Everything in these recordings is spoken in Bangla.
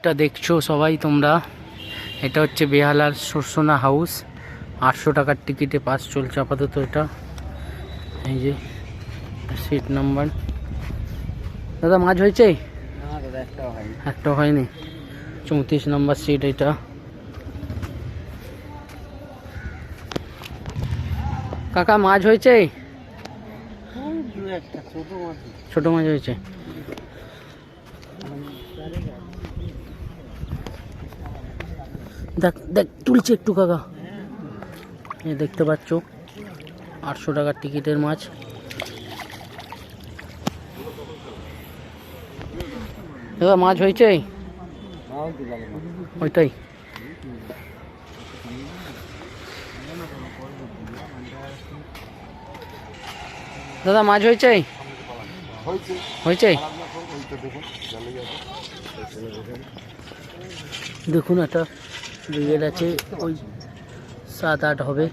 পুকুরটা দেখছো সবাই তোমরা, এটা হচ্ছে বেহালার সরসোনা হাউস। 800 টাকার টিকিটে পাস চলছে আপাতত। এটা এই যে সিট নাম্বার। দাদা মাছ হয়েছে? একটাও হয়নি। 34 নম্বর সিট এটা। কাকা মাছ হয়েছে? ছোট মাছ হয়েছে। দেখ দেখ তুলছে একটু কাকা, এই দেখতে পাচ্ছ 800 টাকার টিকিটের মাছ। দাদা মাছ হয়েছে? ওইটাই। দাদা মাছ হয়েছে? হয়েছে। দেখুন একটা ব্রিগেড আছে, ওই 7-8 হবে,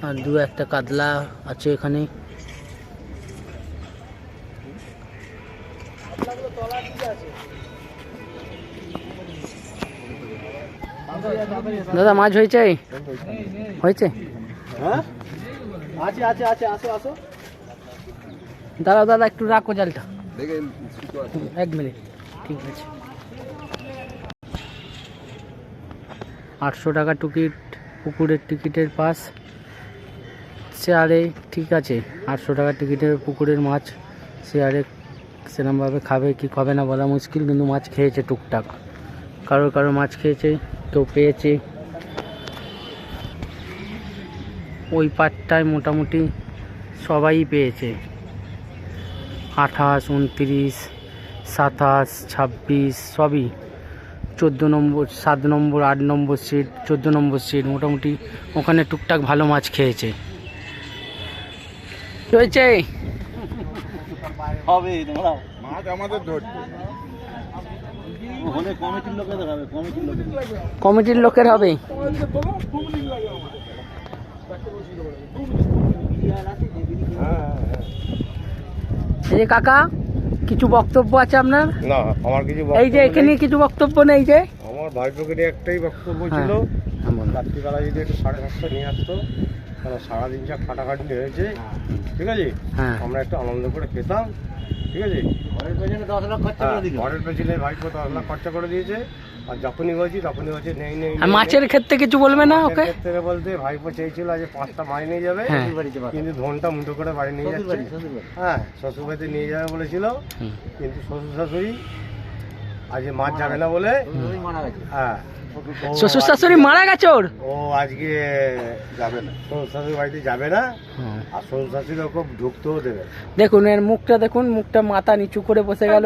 আর একটা কাতলা আছে এখানে। দাদা মাছ হয়েছে? হয়েছে। দাদা দাদা একটু রাখো জালটা, 1 মিনিট। ঠিক আছে। 800 টাকা টিকিট, পুকুরের টিকিটের পাস। শেয়ারে ঠিক আছে, 800 টাকা টিকিটের পুকুরের মাছ শেয়ারে সেরকমভাবে খাবে কি খাবে না বলা মুশকিল, কিন্তু মাছ খেয়েছে টুকটাক। কারো মাছ খেয়েছে, কেউ পেয়েছে। ওই পাটটায় মোটামুটি সবাই পেয়েছে। 28, 29, 27, 26 সবই। 14 নম্বর, 7 নম্বর, 8 নম্বর সিট, 14 নম্বর সিট, মোটামুটি ওখানে টুকটাক ভালো মাছ খেয়েছে। হয়েছে কমিটির লোকের হবে। এই যে কাকা কিছু বক্তব্য আছে আপনার? না, আমার কিছু এই যে এখানে কিছু বক্তব্য নেই। যে আমার ভাইপোকে একটাই বক্তব্য ছিল, রাত্রিবেলা যদি একটু 7:30 নিয়ে আসতো, কারণ সারাদিন যা খাটাখাটি হয়েছে, ঠিক আছে, আমরা একটু আনন্দ করে খেতাম, ঠিক আছে। ঘরের পেছনে 10 লাখ খরচা করে দিল, ঘরের পেছনে ভাইপো 10 লাখ খরচা করে দিয়েছে। আর যখনই বলছি তখনই বলছে নেই নেই। মাছের ক্ষেত্রে কিছু বলবে না? ওকে ক্ষেত্রে বলতে ভাইপো চেয়েছিল যে 5টা মাছ নিয়ে যাবে, কিন্তু ধনটা মুঠো করে বাড়ি নিয়ে যাচ্ছে। হ্যাঁ, শ্বশুর বাড়িতে নিয়ে যাবে বলেছিল, কিন্তু শ্বশুর শাশুড়ি আজ মাছ যাবে না বলে, হ্যাঁ, শ্বশুর শাশুড়ি মারা গেছে। ও আজকে যাবে না, শ্বশুর শাশুড়ি বাড়িতে যাবে না। আর শ্বশুর শাশুড়ি ওকে ঢুকতেও দেবে। দেখুন এর মুখটা, দেখুন মুখটা, মাথা নিচু করে বসে গেল।